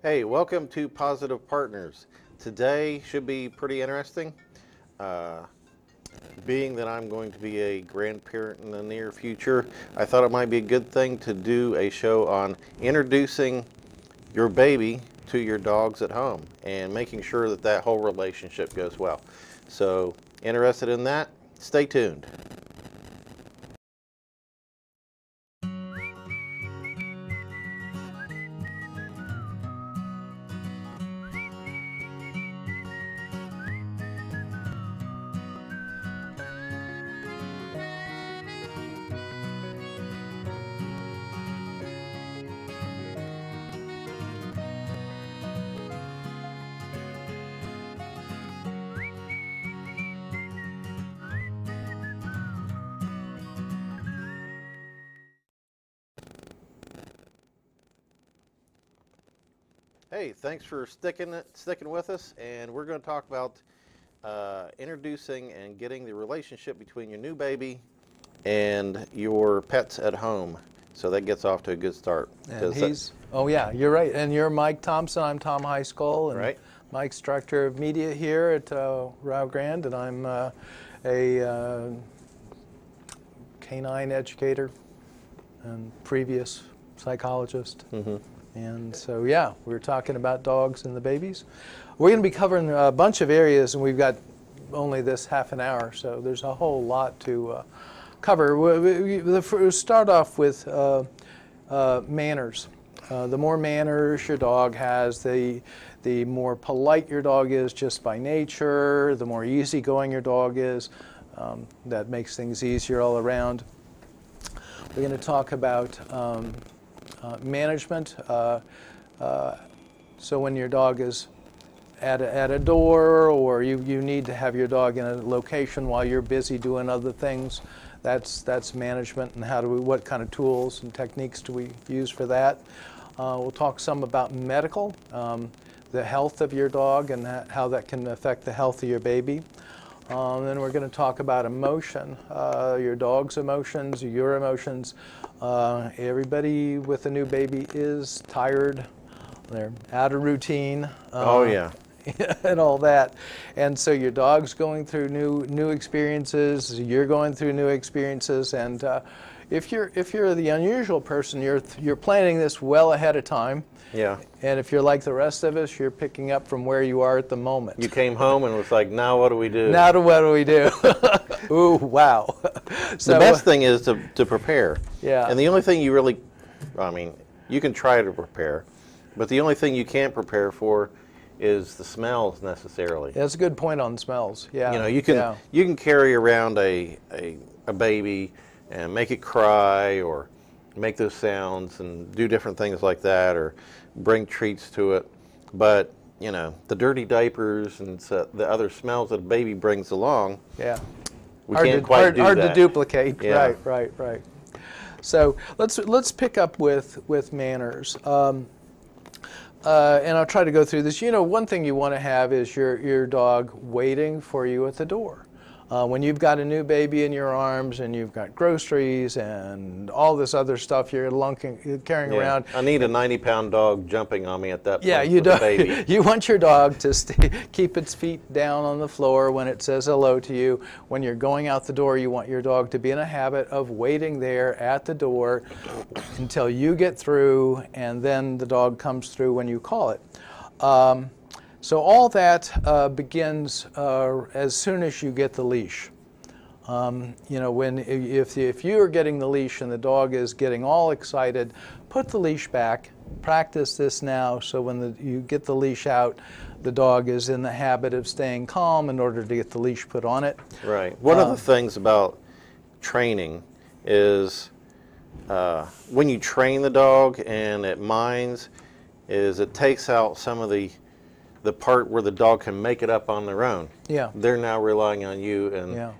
Hey, welcome to Positive Partners. Today should be pretty interesting. Being that I'm going to be a grandparent in the near future, I thought it might be a good thing to do a show on introducing your baby to your dogs at home and making sure that that whole relationship goes well. So, interested in that? Stay tuned. Hey, thanks for sticking with us, and we're going to talk about introducing and getting the relationship between your new baby and your pets at home. So that gets off to a good start. And oh yeah, you're right. And you're Mike Thompson. I'm Tom Highskull, and right. Mike's director of media here at Rio Grande, and I'm a canine educator and previous psychologist. Mm-hmm. And so, yeah, we're talking about dogs and the babies. We're going to be covering a bunch of areas, and we've got only this half an hour, so there's a whole lot to cover. We'll start off with manners. The more manners your dog has, the more polite your dog is just by nature, the more easygoing your dog is. That makes things easier all around. We're going to talk about management. So when your dog is at a door, or you need to have your dog in a location while you're busy doing other things, that's management. And what kind of tools and techniques do we use for that? We'll talk some about medical, the health of your dog and how that can affect the health of your baby. Then we're going to talk about emotion, your dog's emotions, your emotions. Everybody with a new baby is tired. They're out of routine. Oh yeah. And all that. And so your dog's going through new experiences, you're going through new experiences, and if you're the unusual person, you're planning this well ahead of time. Yeah. And if you're like the rest of us, you're picking up from where you are at the moment. You came home and was like, now what do we do? Now what do we do? Ooh, wow. So, the best thing is to prepare. Yeah. And the only thing you really, you can try to prepare, but the only thing you can't prepare for is the smells necessarily. That's a good point on smells. Yeah. You know, you can carry around a baby and make it cry or make those sounds and do different things like that, or bring treats to it. But, you know, the dirty diapers and the other smells that a baby brings along, yeah, we can't quite do that. Hard to duplicate. Yeah. Right. So let's pick up with manners. And I'll try to go through this. You know, one thing you want to have is your dog waiting for you at the door. When you've got a new baby in your arms and you've got groceries and all this other stuff you're carrying around. I need a 90-pound dog jumping on me at that point. Yeah, you do. Baby. You want your dog to keep its feet down on the floor when it says hello to you. When you're going out the door, you want your dog to be in a habit of waiting there at the door until you get through, and then the dog comes through when you call it. So all that begins as soon as you get the leash. You know, if you are getting the leash and the dog is getting all excited, put the leash back. Practice this now, so when you get the leash out, the dog is in the habit of staying calm in order to get the leash put on it. Right. One of the things about training is when you train the dog and it minds, is it takes out some of the part where the dog can make it up on their own. Yeah. They're now relying on you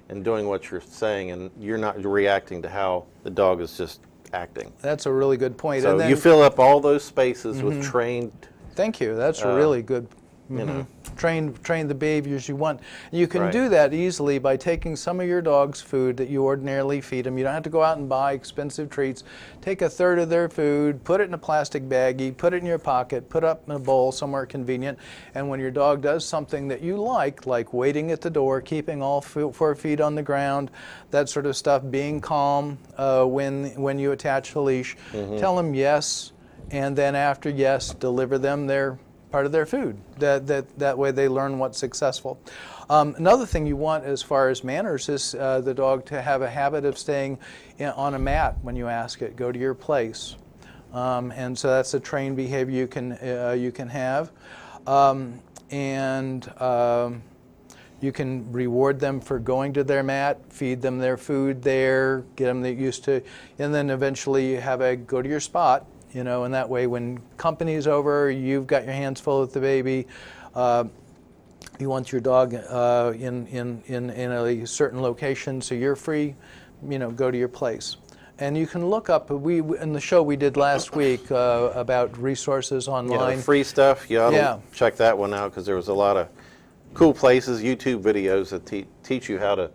and doing what you're saying, and you're not reacting to how the dog is just acting. That's a really good point. So and then, you fill up all those spaces with trained. Thank you. That's a really good you know. Train the behaviors you want. You can Right. do that easily by taking some of your dog's food that you ordinarily feed them. You don't have to go out and buy expensive treats. Take a third of their food, put it in a plastic baggie, put it in your pocket, put it up in a bowl somewhere convenient, and when your dog does something that you like waiting at the door, keeping all 4 feet on the ground, that sort of stuff, being calm when you attach a leash, tell them yes, and then after yes, deliver them their part of their food. That way they learn what's successful. Another thing you want as far as manners is the dog to have a habit of staying on a mat when you ask it. Go to your place. And so that's a trained behavior you can have. You can reward them for going to their mat, feed them their food there, get them used to, and then eventually you have a go to your spot. You know, and that way when company's over, you've got your hands full with the baby, you want your dog in a certain location, so you're free, you know, go to your place. And you can look up, in the show we did last week about resources online. Yeah, free stuff, you ought to check that one out, because there was a lot of cool places, YouTube videos that teach you how to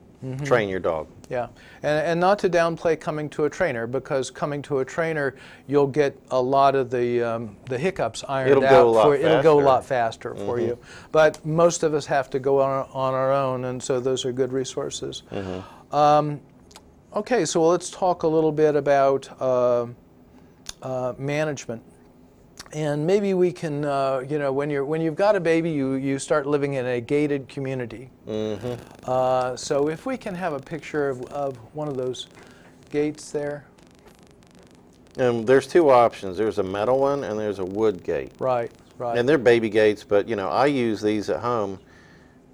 train your dog. Yeah, and not to downplay coming to a trainer, because coming to a trainer, you'll get a lot of the hiccups ironed out. It'll go a lot faster for you. But most of us have to go on our own, and so those are good resources. Okay, so let's talk a little bit about management. And maybe we can, you know, when you've got a baby, you start living in a gated community. So if we can have a picture of one of those gates there. There's 2 options. There's a metal one and there's a wood gate. Right, right. And they're baby gates, but you know, I use these at home.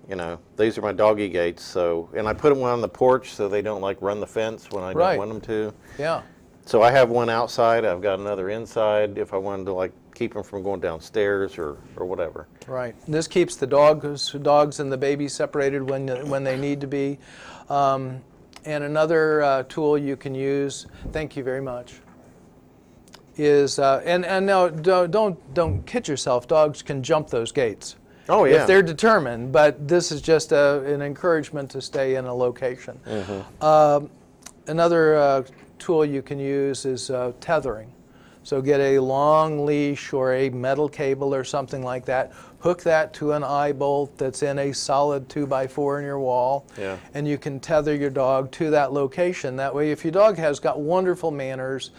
You know, these are my doggy gates. So, and I put them on the porch so they don't like run the fence when I don't want them to. Yeah. So I have one outside. I've got another inside if I wanted to like keep them from going downstairs or whatever. Right. And this keeps the dogs and the baby separated when they need to be. And another tool you can use, thank you very much, is, and now don't kid yourself, dogs can jump those gates. Oh yeah. If they're determined, but this is just an encouragement to stay in a location. Another tool you can use is tethering. So get a long leash or a metal cable or something like that, hook that to an eye bolt that's in a solid 2x4 in your wall, and you can tether your dog to that location. That way, if your dog has got wonderful manners,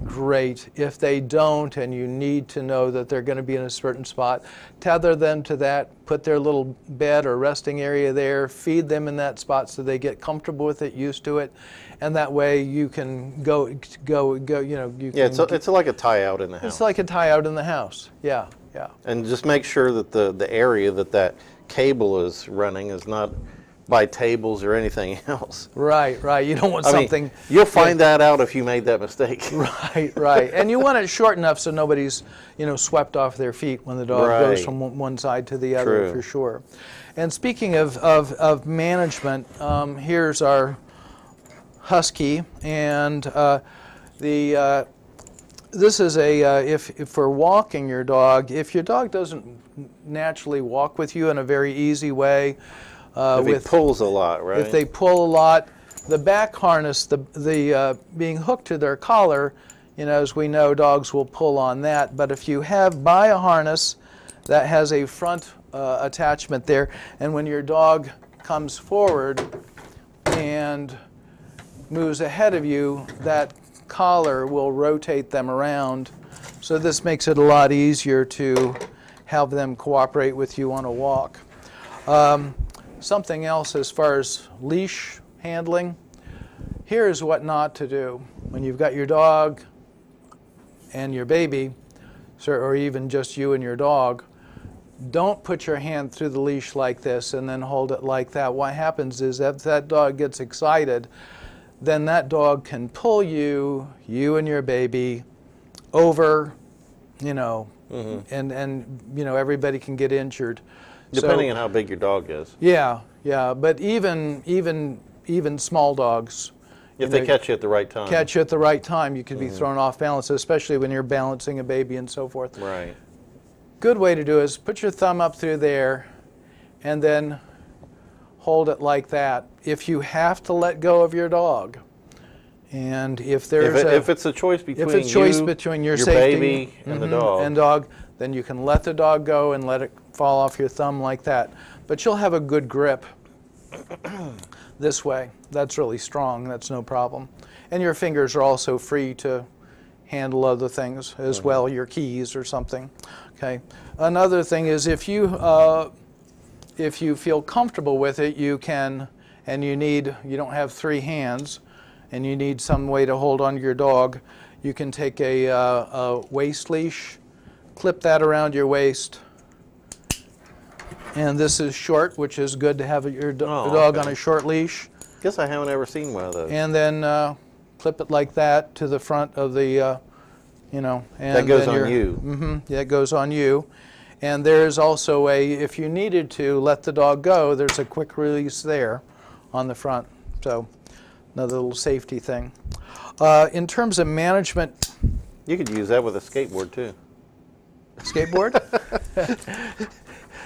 great. If they don't and you need to know that they're going to be in a certain spot, tether them to that, put their little bed or resting area there, feed them in that spot so they get comfortable with it, used to it, and that way you can go, you know, you can... It's like a tie out in the house. It's like a tie out in the house, yeah. And just make sure that the area that cable is running is not by tables or anything else. Right. You don't want something... mean, you'll find that out if you made that mistake. Right. And you want it short enough so nobody's, you know, swept off their feet when the dog goes from one side to the other, for sure. And speaking of management, here's our husky, and this is if for walking your dog, if your dog doesn't naturally walk with you in a very easy way, if he pulls a lot, right? If they pull a lot, the back harness, the being hooked to their collar, you know, as we know, dogs will pull on that. But if you buy a harness that has a front attachment there, and when your dog comes forward and moves ahead of you, that collar will rotate them around. So this makes it a lot easier to have them cooperate with you on a walk. Something else as far as leash handling, here's what not to do. When you've got your dog and your baby, or even just you and your dog, don't put your hand through the leash like this and then hold it like that. What happens is if that dog gets excited, then that dog can pull you and your baby over, you know, and you know, everybody can get injured. Depending on how big your dog is. Yeah, but even small dogs, if they catch you at the right time. Catch you at the right time, you could be thrown off balance, especially when you're balancing a baby and so forth. Right. good way to do it is put your thumb up through there and then hold it like that. If you have to let go of your dog, and if it's a choice between your safety, baby, and the dog, then you can let the dog go and let it fall off your thumb like that. But you'll have a good grip this way. That's really strong. That's no problem. And your fingers are also free to handle other things as well, your keys or something. Okay. Another thing is if you feel comfortable with it, you can, and you don't have 3 hands, and you need some way to hold on to your dog, you can take a waist leash, clip that around your waist, and this is short, which is good to have your dog on a short leash. Guess I haven't ever seen one of those. And then clip it like that to the front of the, and that goes on you. Yeah, it goes on you. And there's also if you needed to let the dog go, there's a quick release there on the front. So another little safety thing. In terms of management. You could use that with a skateboard too. Skateboard?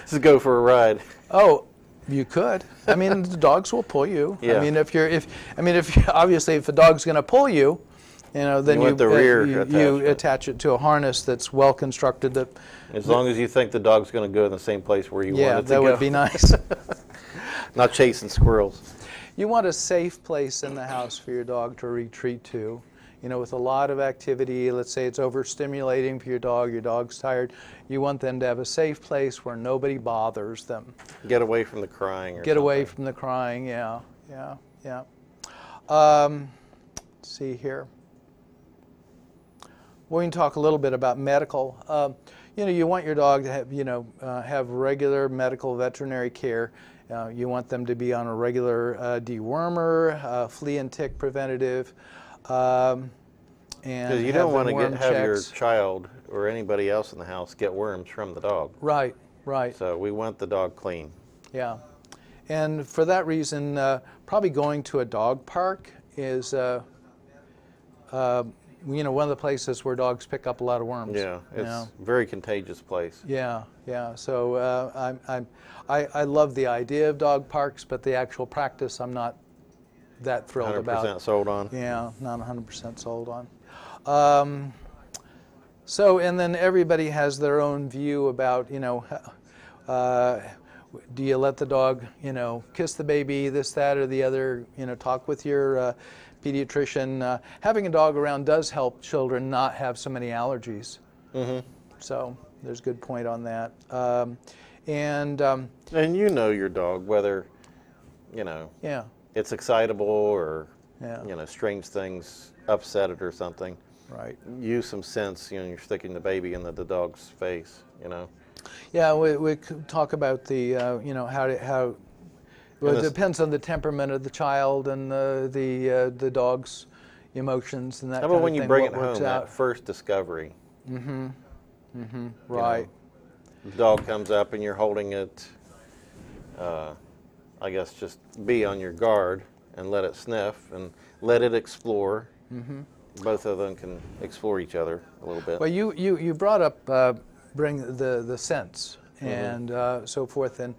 Just go for a ride. Oh, you could. I mean, the dogs will pull you. Yeah. I mean, obviously if a dog's going to pull you, then you attach it to a harness that's well constructed. As long as you think the dog's going to go in the same place where you want it to go. Yeah, that would be nice. Not chasing squirrels. You want a safe place in the house for your dog to retreat to. With a lot of activity, let's say it's overstimulating for your dog's tired, you want them to have a safe place where nobody bothers them. Get away from the crying. Get away from the crying, yeah. Let's see here. We can talk a little bit about medical. You want your dog to have, have regular medical veterinary care. You want them to be on a regular dewormer, flea and tick preventative. Because you don't want to have your child or anybody else in the house get worms from the dog. Right, right. So we want the dog clean. Yeah. And for that reason, probably going to a dog park is, one of the places where dogs pick up a lot of worms. Yeah, it's a very contagious place. Yeah, yeah. So I love the idea of dog parks, but the actual practice I'm not that thrilled about. 100% sold on? Yeah, not 100% sold on. So, and then everybody has their own view about, do you let the dog, kiss the baby, this, that, or the other, talk with your pediatrician. Having a dog around does help children not have so many allergies. So there's a good point on that. And you know your dog, whether, it's excitable or, strange things upset it or something. Right. Use some sense, you're sticking the baby in the dog's face, Yeah, we could talk about the, how well, it depends on the temperament of the child and the dog's emotions and that kind of thing. How about when you bring it home, that first discovery? Right. The dog comes up and you're holding it, I guess just be on your guard and let it sniff and let it explore. Both of them can explore each other a little bit. Well, you brought up bring the scents and so forth, and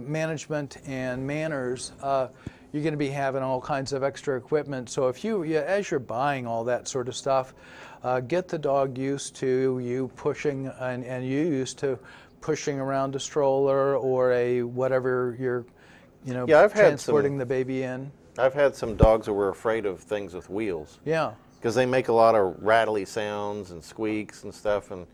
management and manners. You're going to be having all kinds of extra equipment. So if as you're buying all that sort of stuff, get the dog used to you pushing and you used to pushing around a stroller or a whatever you're transporting the baby in. I've had some dogs that were afraid of things with wheels. Yeah. Because they make a lot of rattly sounds and squeaks and stuff, and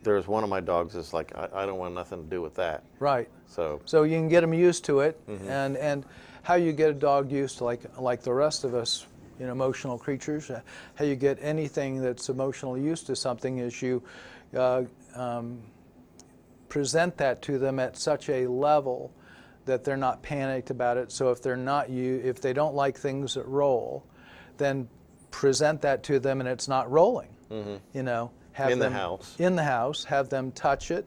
there's one of my dogs that's like, I don't want nothing to do with that. Right. So you can get them used to it, and how you get a dog used to, like the rest of us, emotional creatures, how you get anything that's emotionally used to something is you present that to them at such a level that they're not panicked about it. So if if they don't like things that roll, then present that to them and it's not rolling. Have them in the house, have them touch it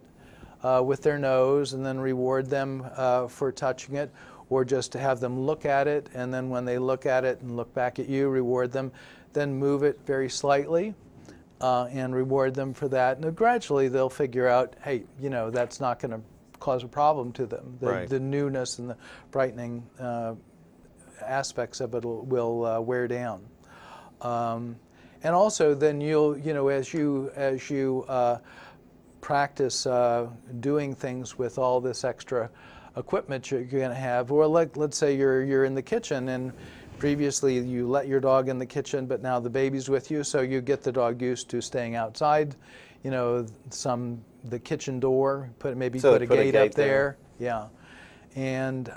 with their nose and then reward them for touching it, or just to have them look at it, and then when they look at it and look back at you, reward them, then move it very slightly. and reward them for that. And gradually they'll figure out, hey, you know, that's not going to cause a problem to them. The newness and the brightening aspects of it will wear down. And also then you'll, you know, as you practice doing things with all this extra equipment you're going to have, or let's say you're in the kitchen and previously you let your dog in the kitchen, but now the baby's with you, so you get the dog used to staying outside, you know, the kitchen door, put a gate up there. Yeah. And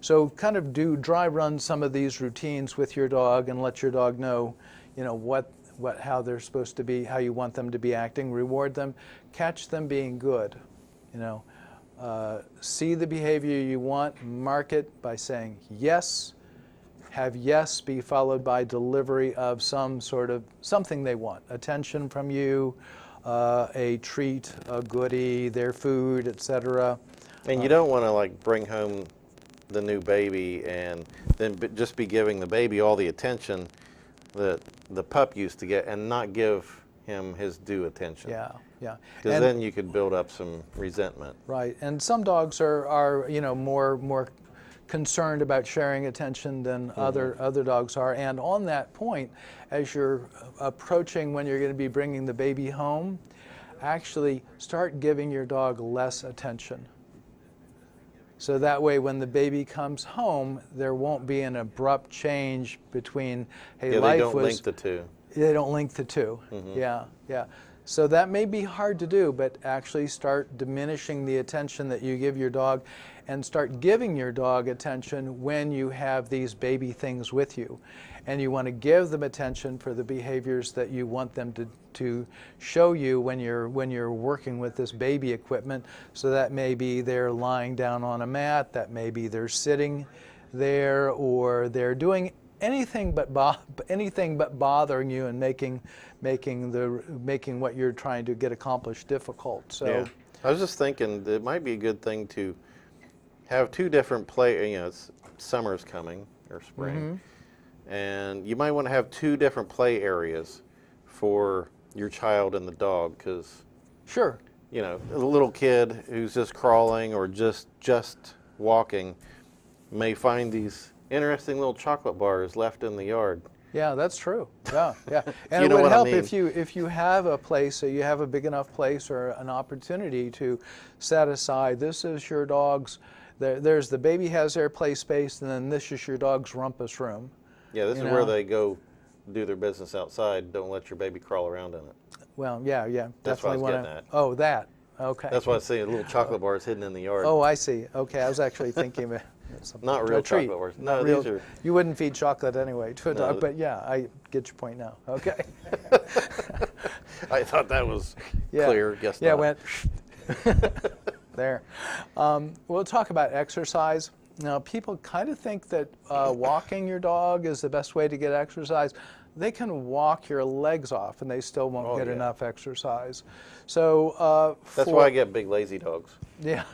so kind of do dry run some of these routines with your dog and let your dog know, you know, how they're supposed to be, how you want them to be acting, reward them, catch them being good, you know. See the behavior you want, mark it by saying yes, have yes be followed by delivery of some sort of something they want, attention from you, a treat, a goodie, their food, etc. And you don't want to like bring home the new baby and then just be giving the baby all the attention that the pup used to get and not give him his due attention. Yeah, yeah. Because then you could build up some resentment. Right, and some dogs are you know, more concerned about sharing attention than other dogs are. And on that point, as you're approaching when you're going to be bringing the baby home, actually start giving your dog less attention. So that way when the baby comes home, there won't be an abrupt change between, hey, yeah, life they don't was... link the two. They don't link the two. Yeah, yeah. So that may be hard to do, but actually start diminishing the attention that you give your dog and start giving your dog attention when you have these baby things with you. And you want to give them attention for the behaviors that you want them to show you when you're working with this baby equipment. So that may be they're lying down on a mat, that may be they're sitting there, or they're doing anything but bothering you and making what you're trying to get accomplished difficult. So yeah. I was just thinking it might be a good thing to have two different play. You know, summer's coming or spring, and you might want to have two different play areas for your child and the dog, because sure, you know, a little kid who's just crawling or just walking may find these interesting little chocolate bars left in the yard. Yeah, that's true. Yeah, yeah. And You it know would what I help mean. if you have a place, so you have a big enough place or an opportunity to set aside, this is your dog's, there's the baby has their play space, and then this is your dog's rumpus room. Yeah, this is where they go do their business outside. Don't let your baby crawl around in it. Well, yeah, yeah. That's what I was definitely getting at. Oh, that. Okay. That's why I was saying little chocolate bars hidden in the yard. Oh, I see. Okay, I was actually thinking of Not real chocolate bars. No, real, these are... You wouldn't feed chocolate anyway to a No. dog, but yeah, I get your point now. Okay. I thought that was Yeah. clear. Guess Yeah, not. went there. We'll talk about exercise. Now, people kind of think that walking your dog is the best way to get exercise. They can walk your legs off, and they still won't get enough exercise. So that's why I get big lazy dogs. Yeah.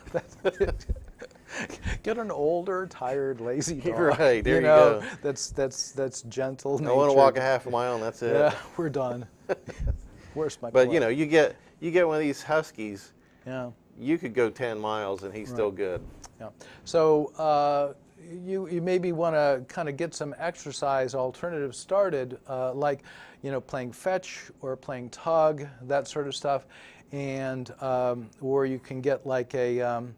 Get an older, tired, lazy dog. Right, there you know, go. That's gentle. I want to walk a half a mile, and that's it. Yeah, we're done. Where's my But boy? you know, you get one of these huskies. Yeah. You could go 10 miles, and he's still good. Yeah. So you maybe want to kind of get some exercise alternatives started, like, you know, playing fetch or playing tug, that sort of stuff, and or you can get like a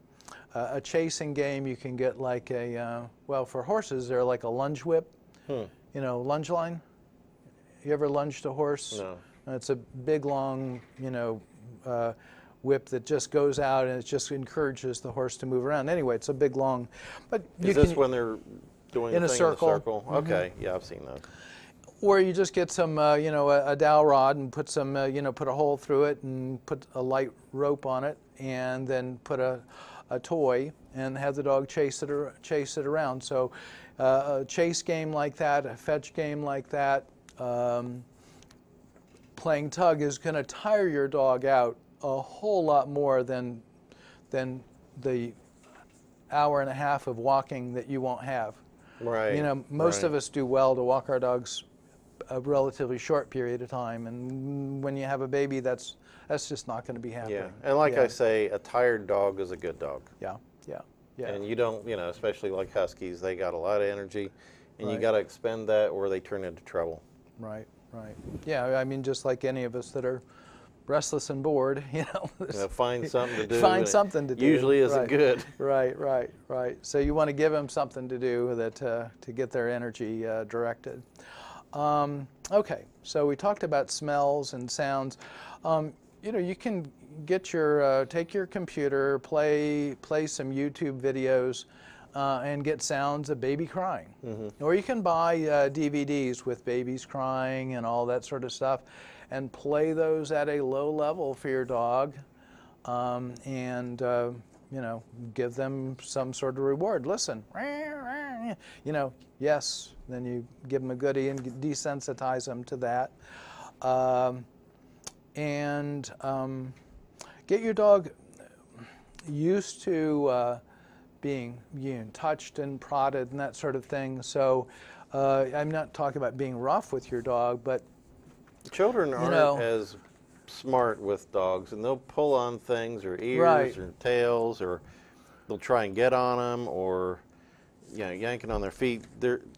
chasing game. You can get like a well, for horses they're like a lunge whip, you know, lunge line. You ever lunged a horse? No. It's a big long, you know, whip that just goes out and it just encourages the horse to move around. Anyway, it's a big long, but Is this when they're doing in the a thing circle. in a circle? Okay, yeah, I've seen those. Or you just get some, you know, a dowel rod and put some, you know, put a hole through it and put a light rope on it, and then put a toy and have the dog chase it around. So a chase game like that, a fetch game like that, playing tug is going to tire your dog out a whole lot more than the hour and a half of walking that you won't have. Right. You know, most of us do well to walk our dogs a relatively short period of time, and when you have a baby, that's just not going to be happening. Yeah, and like I say, a tired dog is a good dog. Yeah, yeah, yeah. And you don't, especially like Huskies, they got a lot of energy, and you Right. got to expend that or they turn into trouble. Right, right. Yeah, I mean, just like any of us that are restless and bored, Find something to do. Find something to do. Usually isn't Right. good. Right, right, right. So you want to give them something to do that to get their energy directed. Okay, so we talked about smells and sounds. You can get take your computer, play some YouTube videos, and get sounds of baby crying. Or you can buy DVDs with babies crying and all that sort of stuff, and play those at a low level for your dog, and give them some sort of reward. Listen, yes. Then you give them a goodie and desensitize them to that, and get your dog used to being touched and prodded and that sort of thing. So I'm not talking about being rough with your dog, but Children aren't as smart with dogs, and they'll pull on things or ears Right. or tails, or they'll try and get on them, or yanking on their feet.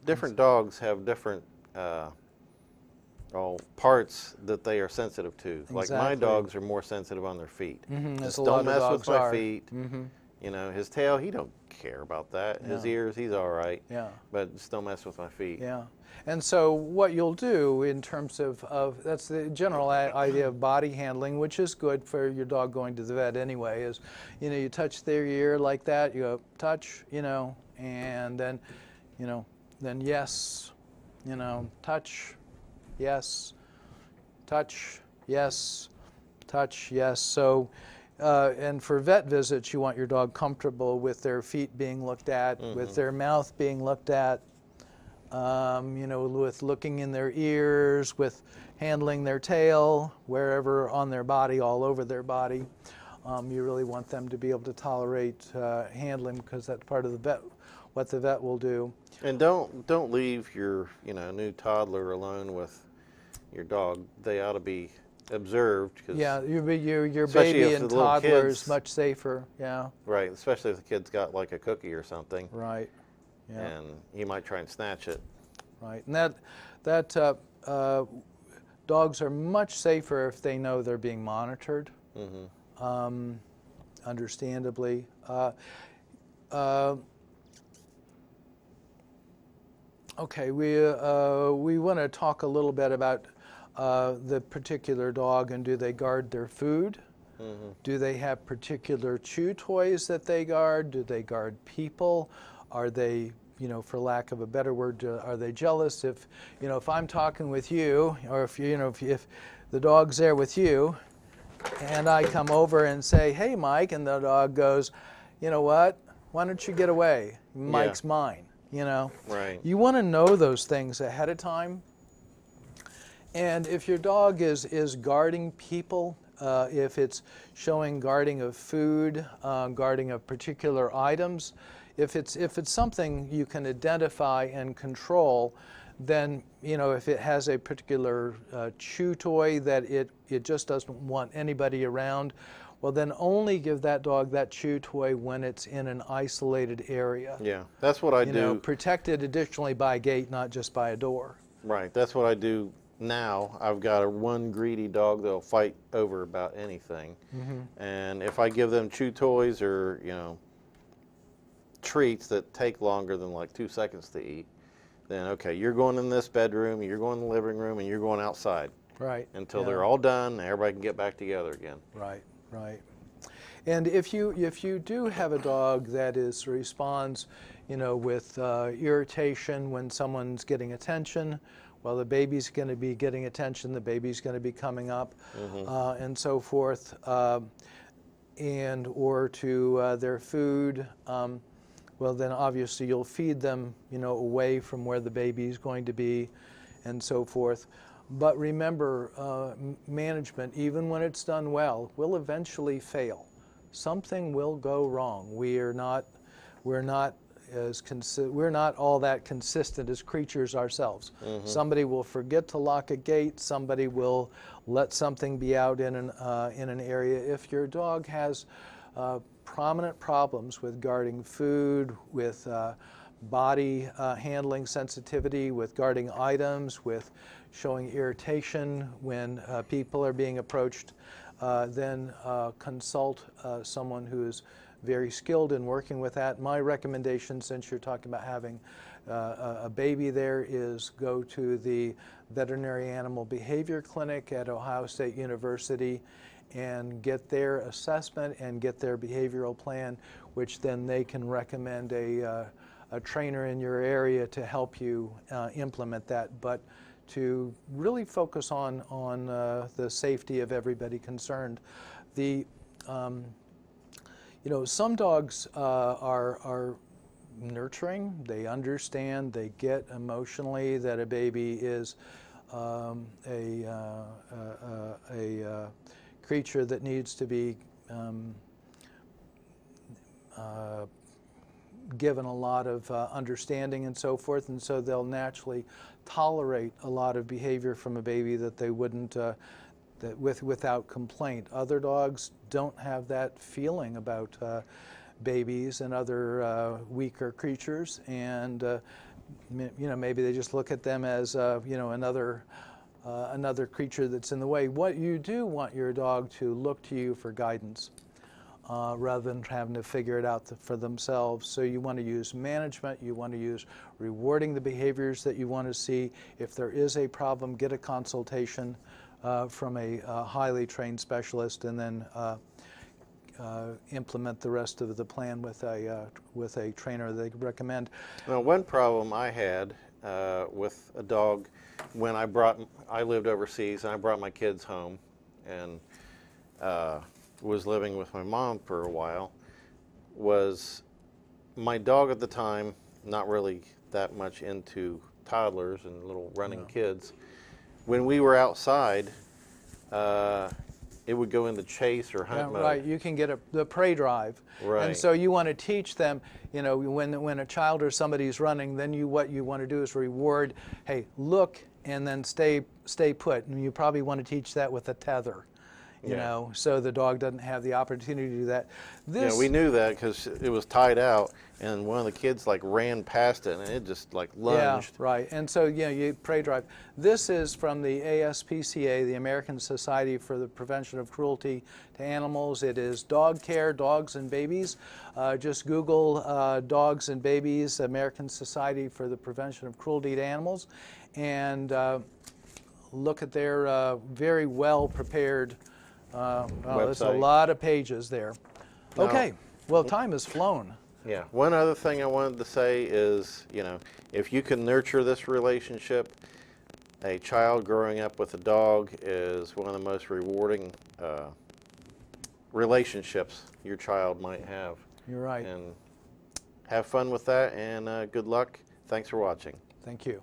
Different dogs have different parts that they are sensitive to. Like my Exactly. dogs are more sensitive on their feet. as Just a lot don't of mess dogs with my are. feet. His tail, he don't care about that. His Yeah. ears, he's all right. Yeah. But just don't mess with my feet. Yeah. And so what you'll do in terms of that's the general idea of body handling, which is good for your dog going to the vet anyway, is, you touch their ear like that, you go touch, and then, then yes, touch, yes, touch, yes, touch, yes. So, and for vet visits, you want your dog comfortable with their feet being looked at, with their mouth being looked at, with looking in their ears, with handling their tail, wherever on their body, all over their body. You really want them to be able to tolerate handling, because that's part of the vet, what the vet will do. And don't leave your new toddler alone with your dog. They ought to be observed. Cause Yeah, your especially baby if and the little toddler is kids- much safer. Yeah, Right, especially if the kid's got like a cookie or something, right. Yeah, and he might try and snatch it. right. And that dogs are much safer if they know they're being monitored. Understandably. Okay, we want to talk a little bit about the particular dog, and do they guard their food? Do they have particular chew toys that they guard? Do they guard people? Are they, for lack of a better word, are they jealous? If I'm talking with you, or if the dog's there with you, and I come over and say, "Hey, Mike," and the dog goes, "You know what? Why don't you get away? Mike's mine." Right. You want to know those things ahead of time. And if your dog is guarding people, if it's showing guarding of food, guarding of particular items, if it's something you can identify and control, then if it has a particular chew toy that it just doesn't want anybody around, well, then only give that dog that chew toy when it's in an isolated area. Yeah, that's what I do. Protected additionally by a gate, not just by a door. Right, that's what I do now. I've got one greedy dog that'll fight over about anything. And if I give them chew toys or, treats that take longer than like 2 seconds to eat, then okay, you're going in this bedroom, you're going in the living room, and you're going outside. Right. Until they're all done, and everybody can get back together again. Right, right. And if you do have a dog that responds, with irritation when someone's getting attention, well, the baby's going to be getting attention, the baby's going to be coming up, and so forth, and or to their food. Well, then obviously you'll feed them, away from where the baby's going to be, and so forth. But remember, management, even when it's done well, will eventually fail. Something will go wrong. We're not we're not all that consistent as creatures ourselves. Somebody will forget to lock a gate. Somebody will let something be out in an area. If your dog has prominent problems with guarding food, with body handling sensitivity, with guarding items, with showing irritation when people are being approached, then consult someone who is very skilled in working with that. My recommendation, since you're talking about having a baby there, is go to the Veterinary Animal Behavior Clinic at Ohio State University and get their assessment and get their behavioral plan, which then they can recommend a trainer in your area to help you implement that. But to really focus on the safety of everybody concerned. You know, some dogs are nurturing. They understand. They get emotionally that a baby is a creature that needs to be given a lot of understanding and so forth, and so they'll naturally tolerate a lot of behavior from a baby that they wouldn't without complaint. Other dogs don't have that feeling about babies and other weaker creatures, and you know, maybe they just look at them as you know, another creature that's in the way. What you do want your dog to look to you for guidance. Rather than having to figure it out for themselves. So you want to use management, you want to use rewarding the behaviors that you want to see. If there is a problem, get a consultation from a highly trained specialist, and then implement the rest of the plan with a trainer they recommend. Now, one problem I had with a dog when I lived overseas and I brought my kids home, and was living with my mom for a while, was my dog at the time, not really that much into toddlers and little running kids. When we were outside, it would go into chase or hunt mode. Right, you can get the prey drive. Right. And so you want to teach them, you know, when a child or somebody's running, then what you want to do is reward, hey, look, and then stay put. And you probably want to teach that with a tether. You know, so the dog doesn't have the opportunity to do that. Yeah, we knew that because it was tied out, and one of the kids like ran past it, and it just like lunged. Yeah, right. And so, you know, you prey drive. This is from the ASPCA, the American Society for the Prevention of Cruelty to Animals. It is dog care, dogs and babies. Just Google dogs and babies, American Society for the Prevention of Cruelty to Animals, and look at their very well prepared there's a lot of pages there. Okay, well, time has flown. Yeah, one other thing I wanted to say is, you know, if you can nurture this relationship, a child growing up with a dog is one of the most rewarding relationships your child might have. You're right. And have fun with that, and good luck. Thanks for watching. Thank you.